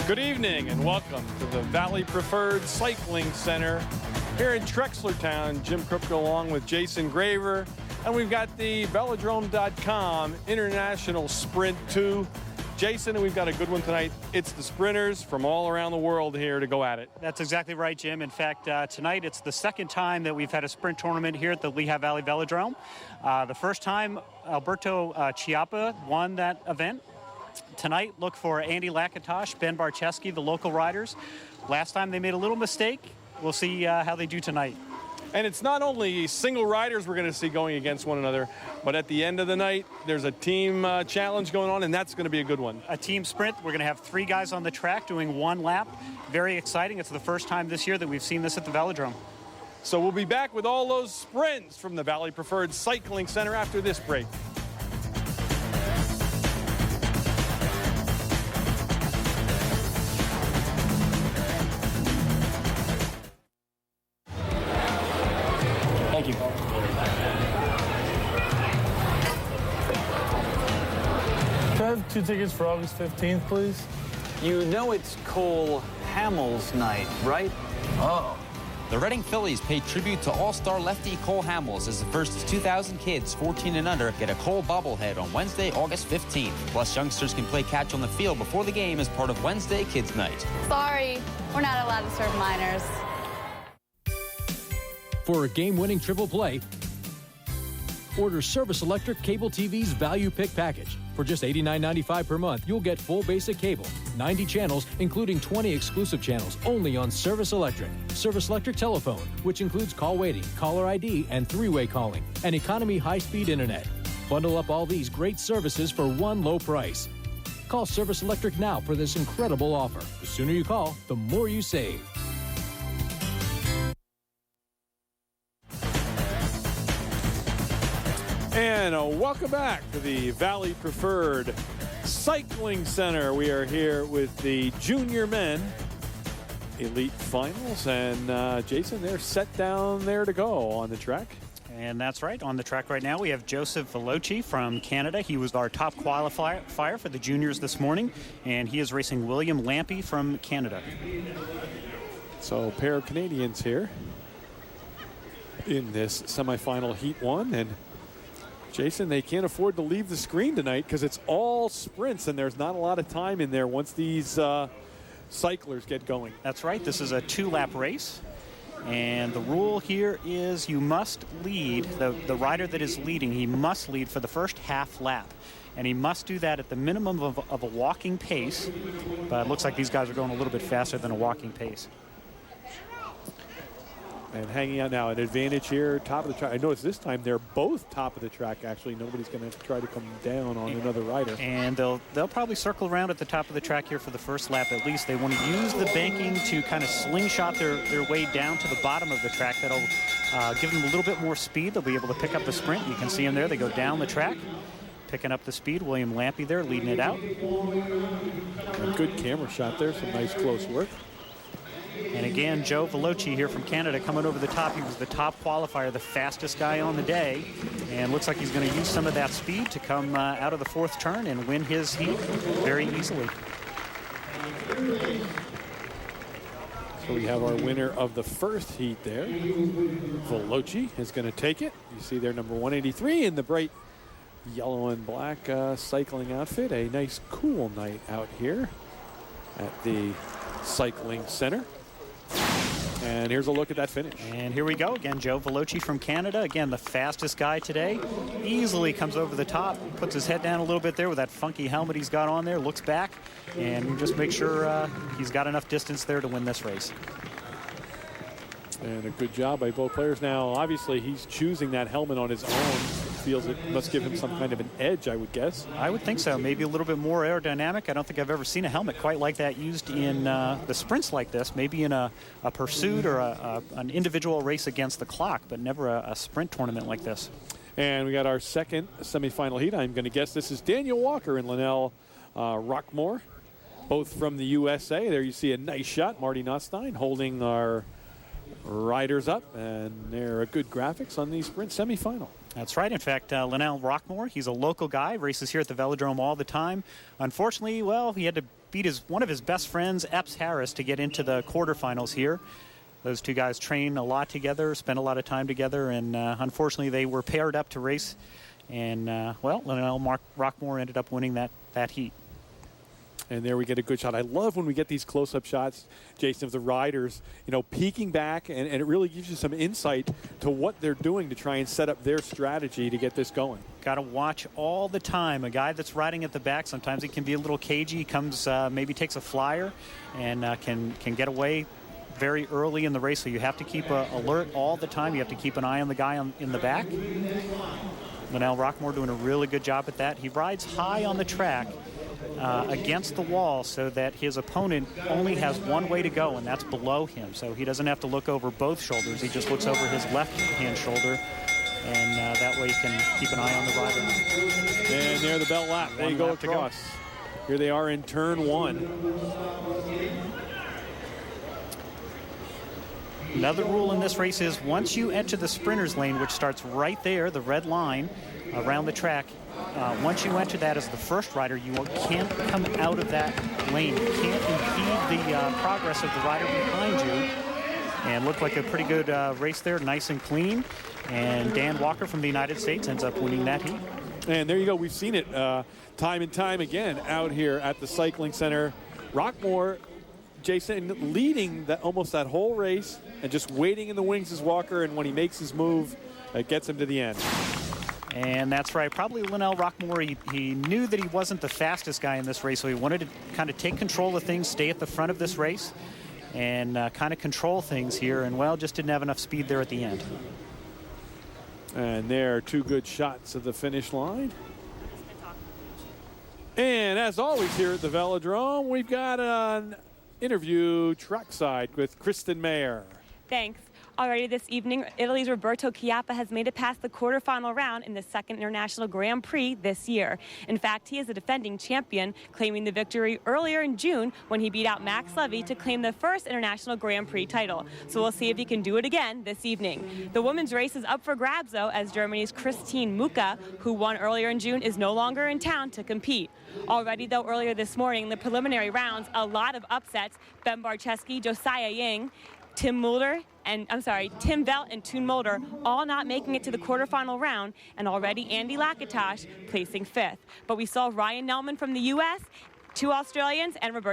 Good evening and welcome to the Valley Preferred Cycling Center here in Trexlertown. Jim Krupke along with Jason Graver. And we've got the velodrome.com International Sprint 2. Jason, and we've got a good one tonight. It's the sprinters from all around the world here to go at it. That's exactly right, Jim. In fact, tonight it's the second time that we've had a sprint tournament here at the Lehigh Valley Velodrome. The first time, Alberto Chiappa won that event. Tonight, look for Andy Lakatosh, Ben Barczewski, the local riders. Last time they made a little mistake. We'll see how they do tonight. And it's not only single riders we're going to see going against one another, but at the end of the night, there's a team challenge going on, and that's going to be a good one. A team sprint. We're going to have 3 guys on the track doing 1 lap. Very exciting. It's the first time this year that we've seen this at the Velodrome. So we'll be back with all those sprints from the Valley Preferred Cycling Center after this break. Thank you. Can I have 2 tickets for August 15th, please? You know it's Cole Hamels night, right? Oh. The Reading Phillies pay tribute to all-star lefty Cole Hamels as the first 2,000 kids 14 and under get a Cole bobblehead on Wednesday, August 15th. Plus, youngsters can play catch on the field before the game as part of Wednesday Kids Night. Sorry, we're not allowed to serve minors. For a game-winning triple play, order Service Electric Cable TV's Value Pick Package. For just $89.95 per month, you'll get full basic cable, 90 channels, including 20 exclusive channels, only on Service Electric. Service Electric Telephone, which includes call waiting, caller ID, and 3-way calling, and economy high-speed internet. Bundle up all these great services for one low price. Call Service Electric now for this incredible offer. The sooner you call, the more you save. And welcome back to the Valley Preferred Cycling Center. We are here with the junior men elite finals, and Jason, they're set down there to go on the track. And that's right. On the track right now, we have Joseph Veloci from Canada. He was our top qualifier for the juniors this morning, and he is racing William Lampy from Canada. So a pair of Canadians here in this semifinal Heat 1, and Jason, they can't afford to leave the screen tonight because it's all sprints, and there's not a lot of time in there once these cyclers get going. That's right. This is a 2-lap race. And the rule here is you must lead, the rider that is leading, he must lead for the first half lap. And he must do that at the minimum of a walking pace. But it looks like these guys are going a little bit faster than a walking pace. And hanging out now, an advantage here, top of the track. I notice this time they're both top of the track, actually. Nobody's going to try to come down on another rider. And they'll probably circle around at the top of the track here for the first lap at least. They want to use the banking to kind of slingshot their way down to the bottom of the track. That'll give them a little bit more speed. They'll be able to pick up the sprint. You can see them there. They go down the track, picking up the speed. William Lampy there leading it out. A good camera shot there. Some nice close work. And again, Joe Veloci here from Canada coming over the top. He was the top qualifier, the fastest guy on the day. And looks like he's going to use some of that speed to come out of the 4th turn and win his heat very easily. So we have our winner of the first heat there. Veloci is going to take it. You see there number 183 in the bright yellow and black cycling outfit. A nice cool night out here at the Cycling Center. And here's a look at that finish. And here we go again. Joe Veloci from Canada. Again, the fastest guy today. Easily comes over the top, puts his head down a little bit there with that funky helmet he's got on there, looks back, and just make sure he's got enough distance there to win this race. And a good job by both players. Now, obviously, he's choosing that helmet on his own. Feels it must give him some kind of an edge, I would guess. I would think so. Maybe a little bit more aerodynamic. I don't think I've ever seen a helmet quite like that used in the sprints like this. Maybe in a pursuit or an individual race against the clock, but never a sprint tournament like this. And we got our second semifinal heat. I'm going to guess this is Daniel Walker and Linnell Rockmore, both from the USA. There you see a nice shot. Marty Nostine holding our riders up, and they're a good graphics on the sprint semifinal. That's right. In fact, Linnell Rockmore, he's a local guy, races here at the Velodrome all the time. Unfortunately, well, he had to beat one of his best friends, Epps Harris, to get into the quarterfinals here. Those two guys train a lot together, spend a lot of time together, and unfortunately they were paired up to race. And, well, Linnell Rockmore ended up winning that heat. And there we get a good shot. I love when we get these close-up shots, Jason, of the riders, peeking back, and it really gives you some insight to what they're doing to try and set up their strategy to get this going. Got to watch all the time. A guy that's riding at the back, sometimes he can be a little cagey, comes, maybe takes a flyer, and can get away very early in the race. So you have to keep alert all the time. You have to keep an eye on the guy in the back. Linnell Rockmore doing a really good job at that. He rides high on the track against the wall so that his opponent only has one way to go, and that's below him. So he doesn't have to look over both shoulders. He just looks over his left-hand shoulder, and that way he can keep an eye on the rider. And there the bell lap. They go across. Here they are in turn 1. Another rule in this race is once you enter the sprinter's lane, which starts right there, the red line around the track, once you enter that as the first rider, you can't come out of that lane. You can't impede the progress of the rider behind you. And looked like a pretty good race there, nice and clean. And Dan Walker from the United States ends up winning that heat. And there you go. We've seen it time and time again out here at the Cycling Center. Rockmore, Jason, leading almost that whole race and just waiting in the wings as Walker, and when he makes his move, it gets him to the end. And that's right. Probably Linnell Rockmore, he knew that he wasn't the fastest guy in this race, so he wanted to kind of take control of things, stay at the front of this race, and kind of control things here, and, well, just didn't have enough speed there at the end. And there are two good shots of the finish line. And as always here at the Velodrome, we've got an interview trackside with Kristen Mayer. Thanks. Already this evening, Italy's Roberto Chiappa has made it past the quarterfinal round in the second International Grand Prix this year. In fact, he is a defending champion, claiming the victory earlier in June when he beat out Max Levy to claim the first International Grand Prix title. So we'll see if he can do it again this evening. The women's race is up for grabs, though, as Germany's Christine Muka, who won earlier in June, is no longer in town to compete. Already, though, earlier this morning, in the preliminary rounds, a lot of upsets. Ben Barczewski, Josiah Ying, Tim Velt and Toon Mulder all not making it to the quarterfinal round, and already Andy Lakatosh placing 5th. But we saw Ryan Nelman from the U.S., 2 Australians, and Roberto